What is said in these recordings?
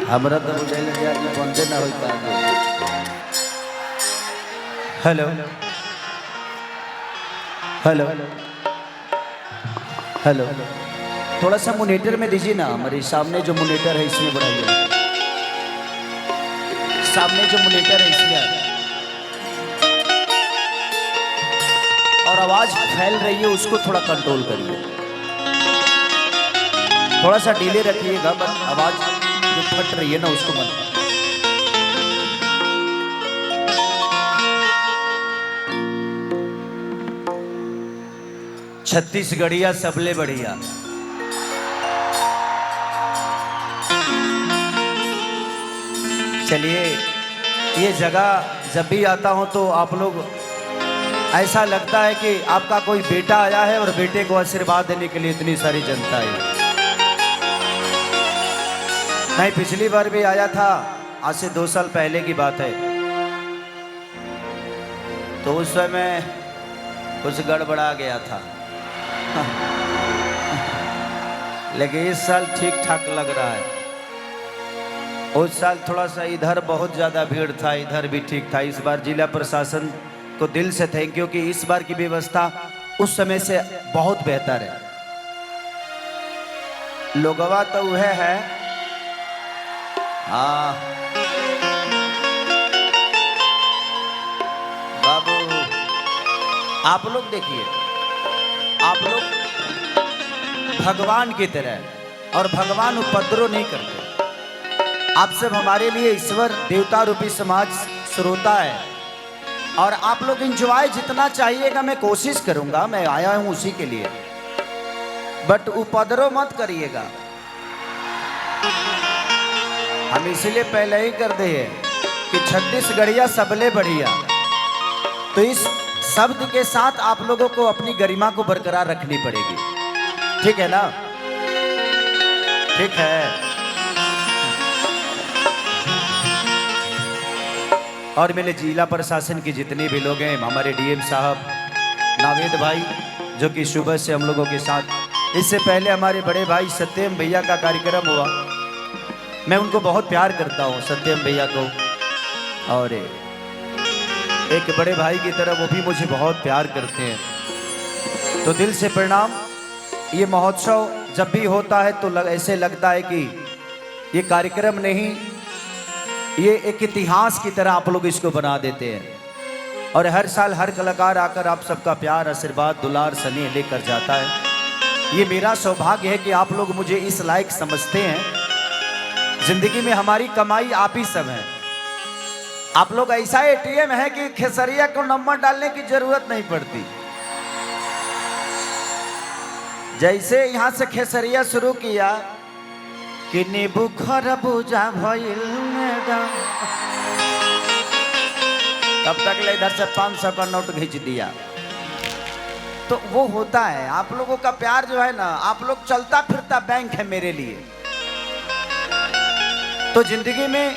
हमरा तो बुझाइल जे आज बनते ना होई का। हेलो हेलो हेलो, थोड़ा सा मोनीटर में दीजिए ना। हमारे सामने जो मोनीटर है इसमें बढ़ाइए, सामने जो मोनीटर है इसमें। और आवाज फैल रही है उसको थोड़ा कंट्रोल करिए, थोड़ा सा डिले रखिएगा, बस आवाज जो फट रही है ना उसको मत। छत्तीसगढ़िया सबले बढ़िया। चलिए, ये जगह जब भी आता हूं तो आप लोग ऐसा लगता है कि आपका कोई बेटा आया है और बेटे को आशीर्वाद देने के लिए इतनी सारी जनता आई। मैं पिछली बार भी आया था, आज से 2 साल पहले की बात है, तो उस समय कुछ गड़बड़ा गया था। लेकिन इस साल ठीक ठाक लग रहा है। उस साल थोड़ा सा इधर बहुत ज़्यादा भीड़ था, इधर भी ठीक था। इस बार जिला प्रशासन को दिल से थैंक यू कि इस बार की व्यवस्था उस समय से बहुत बेहतर है। लोगवा तो वह है, हाँ बाबू, आप लोग देखिए, आप लोग भगवान की तरह, और भगवान उपद्रव नहीं करते। आप सब हमारे लिए ईश्वर देवता रूपी समाज श्रोता है, और आप लोग एंजॉय जितना चाहिएगा मैं कोशिश करूंगा, मैं आया हूं उसी के लिए, बट उपद्रव मत करिएगा। हम इसीलिए पहले ही कर दे कि छत्तीसगढ़िया सबले बढ़िया। तो इस शब्द के साथ आप लोगों को अपनी गरिमा को बरकरार रखनी पड़ेगी, ठीक है ना? ठीक है। और मेरे जिला प्रशासन के जितने भी लोग हैं, हमारे डीएम साहब नावेद भाई जो कि सुबह से हम लोगों के साथ, इससे पहले हमारे बड़े भाई सत्यम भैया का कार्यक्रम हुआ, मैं उनको बहुत प्यार करता हूँ सत्यम भैया को, और एक बड़े भाई की तरह वो भी मुझे बहुत प्यार करते हैं। तो दिल से प्रणाम। ये महोत्सव जब भी होता है तो ऐसे लगता है कि ये कार्यक्रम नहीं, ये एक इतिहास की तरह आप लोग इसको बना देते हैं। और हर साल हर कलाकार आकर आप सबका प्यार, आशीर्वाद, दुलार, स्नेह लेकर जाता है। ये मेरा सौभाग्य है कि आप लोग मुझे इस लायक समझते हैं। जिंदगी में हमारी कमाई आप ही सब हैं। आप लोग ऐसा एटीएम है कि खेसरिया को नंबर डालने की जरूरत नहीं पड़ती। जैसे यहां से खेसरिया शुरू किया कि नींबू खरबूजा भइल मैडम, तब तक ले इधर से 500 का नोट खींच दिया। तो वो होता है, आप लोगों का प्यार जो है ना, आप लोग चलता फिरता बैंक है मेरे लिए। तो जिंदगी में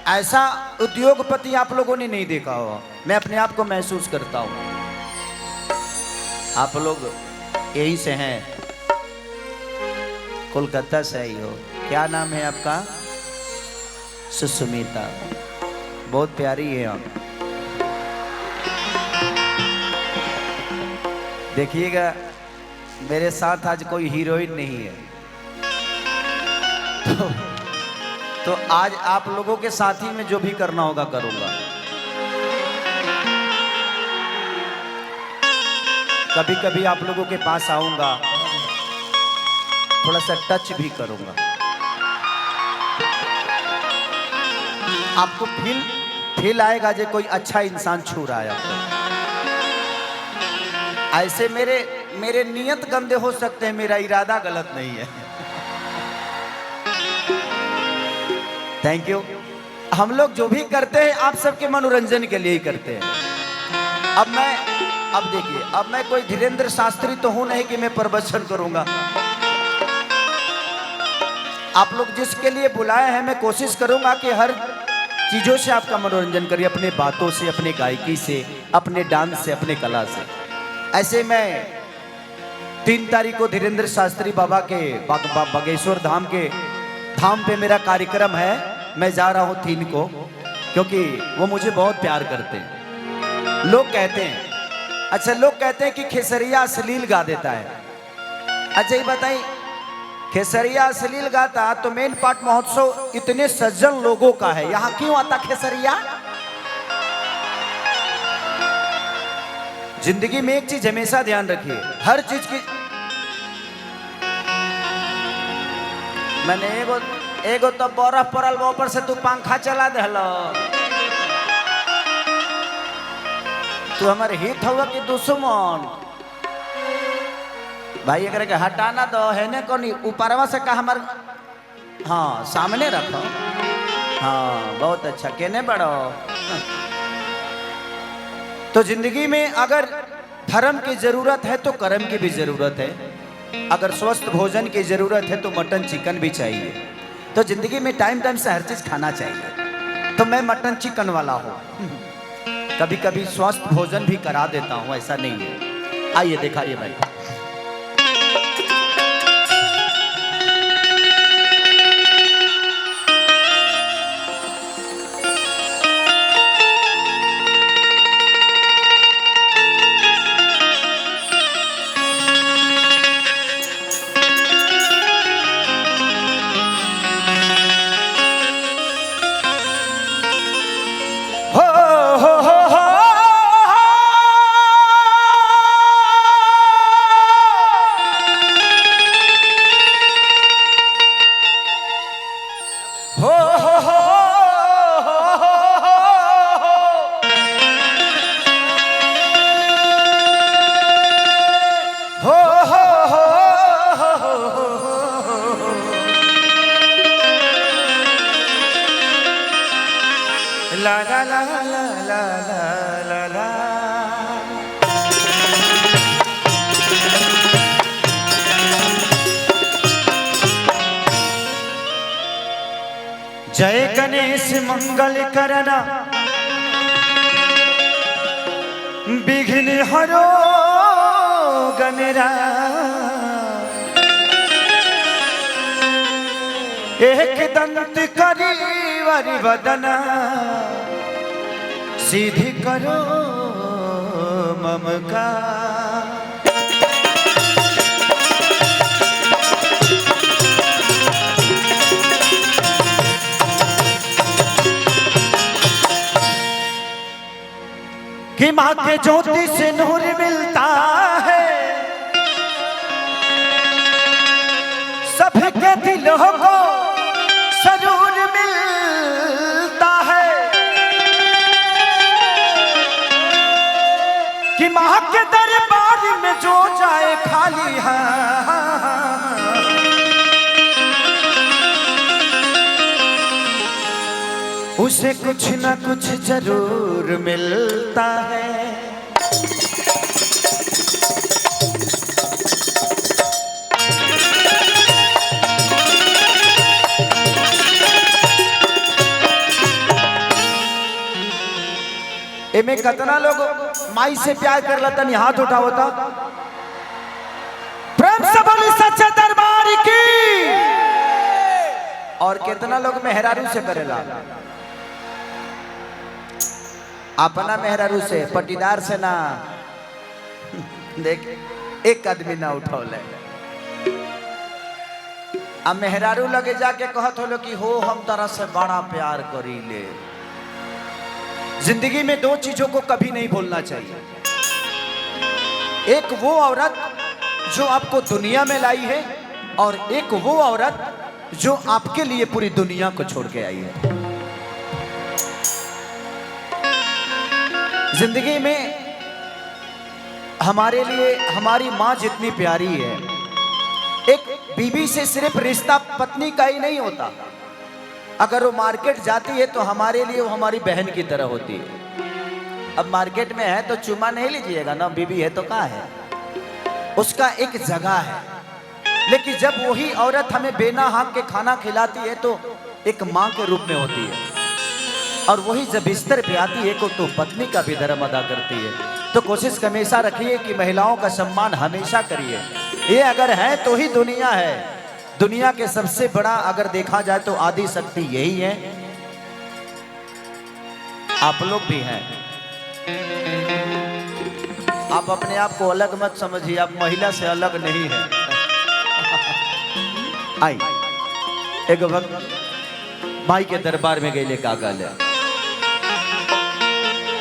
ऐसा उद्योगपति आप लोगों ने नहीं देखा होगा, मैं अपने आप को महसूस करता हूं। आप लोग यहीं से हैं, कोलकाता से आई हो। क्या नाम है आपका? सुष्मिता, बहुत प्यारी है आप। देखिएगा मेरे साथ आज कोई हीरोइन नहीं है, तो आज आप लोगों के साथ ही में जो भी करना होगा करूंगा। कभी कभी आप लोगों के पास आऊंगा, थोड़ा सा टच भी करूंगा, आपको फील आएगा जो कोई अच्छा इंसान छू रहा है आपको। ऐसे मेरे नियत गंदे हो सकते हैं, मेरा इरादा गलत नहीं है। Thank you. हम लोग जो भी करते हैं आप सबके मनोरंजन के लिए ही करते हैं। अब देखिए, अब मैं कोई धीरेन्द्र शास्त्री तो हूं नहीं कि मैं प्रवचन करूंगा। आप लोग जिसके लिए बुलाए हैं, मैं कोशिश करूंगा कि हर चीजों से आपका मनोरंजन करिए, अपने बातों से, अपने गायकी से, अपने डांस से, अपने कला से। ऐसे मैं 3 तारीख को धीरेन्द्र शास्त्री बाबा के बागेश्वर धाम के धाम पे मेरा कार्यक्रम है, मैं जा रहा हूँ 3 को, क्योंकि वो मुझे बहुत प्यार करते हैं। लोग कहते हैं, अच्छा लोग कहते हैं कि खेसरिया अश्लील गा देता है। अच्छा ये बताइए, खेसरिया अश्लील गाता तो मेन पार्ट महोत्सव इतने सज्जन लोगों का है, यहाँ क्यों आता खेसरिया? जिंदगी में एक चीज हमेशा ध्यान रखिए, हर चीज की मैंने एगो तो बर्फ पड़ल ऊपर से तू पंखा चला देलो, तू हमारे हित हुआ कि दुश्मन? भाई अगर के हटाना दो है ने कोनी ऊपरवा से का हमार, हाँ सामने रखो, हाँ बहुत अच्छा, केने बड़ो। तो जिंदगी में अगर धर्म की जरूरत है तो कर्म की भी जरूरत है, अगर स्वस्थ भोजन की जरूरत है तो मटन चिकन भी चाहिए। तो जिंदगी में टाइम टाइम से हर चीज खाना चाहिए, तो मैं मटन चिकन वाला हूँ, कभी कभी स्वस्थ भोजन भी करा देता हूँ, ऐसा नहीं है। आइए दिखाइए भाई। ला ला ला ला ला ला ला। जय गणेश मंगल करना, विघ्न हरो गणराज। एक दंत करी वरि वदना, सीधी करो मम कार्य। कि माँ के ज्योति से नूर मिलता है, सबके दिलों को सरूर मिलता है। कि माँ के दरबार में जो जाए खाली है, उसे कुछ न कुछ जरूर मिलता है। एमे कितना लोग माई से प्यार कर लेता, नहीं हाथ उठा होता। प्रेम से बोली सच्चे दरबार की। और कितना लोग मेहरारू से करेला, अपना मेहरारू से, पटीदार से ना। देख एक आदमी ना उठौले, अब मेहरारू लगे जाके कहत होलो कि हो हम तरह से बड़ा प्यार करी ले। जिंदगी में 2 चीजों को कभी नहीं भूलना चाहिए, एक वो औरत जो आपको दुनिया में लाई है, और एक वो औरत जो आपके लिए पूरी दुनिया को छोड़ के आई है। जिंदगी में हमारे लिए हमारी माँ जितनी प्यारी है, एक बीवी से सिर्फ रिश्ता पत्नी का ही नहीं होता। अगर वो मार्केट जाती है तो हमारे लिए वो हमारी बहन की तरह होती है। अब मार्केट में है तो चुमा नहीं लीजिएगा ना, बीवी है तो कहाँ है, उसका एक जगह है। लेकिन जब वही औरत हमें बेना हाथ के खाना खिलाती है तो एक माँ के रूप में होती है, और वही जब बिस्तर पे आती है तो पत्नी का भी धर्म अदा करती है। तो कोशिश हमेशा रखिए कि महिलाओं का सम्मान हमेशा करिए, ये अगर है तो ही दुनिया है। दुनिया के सबसे बड़ा अगर देखा जाए तो आदि शक्ति यही है, आप लोग भी हैं। आप अपने आप को अलग मत समझिए, आप महिला से अलग नहीं है। आई एक वक्त भाई के दरबार में गए, का गल है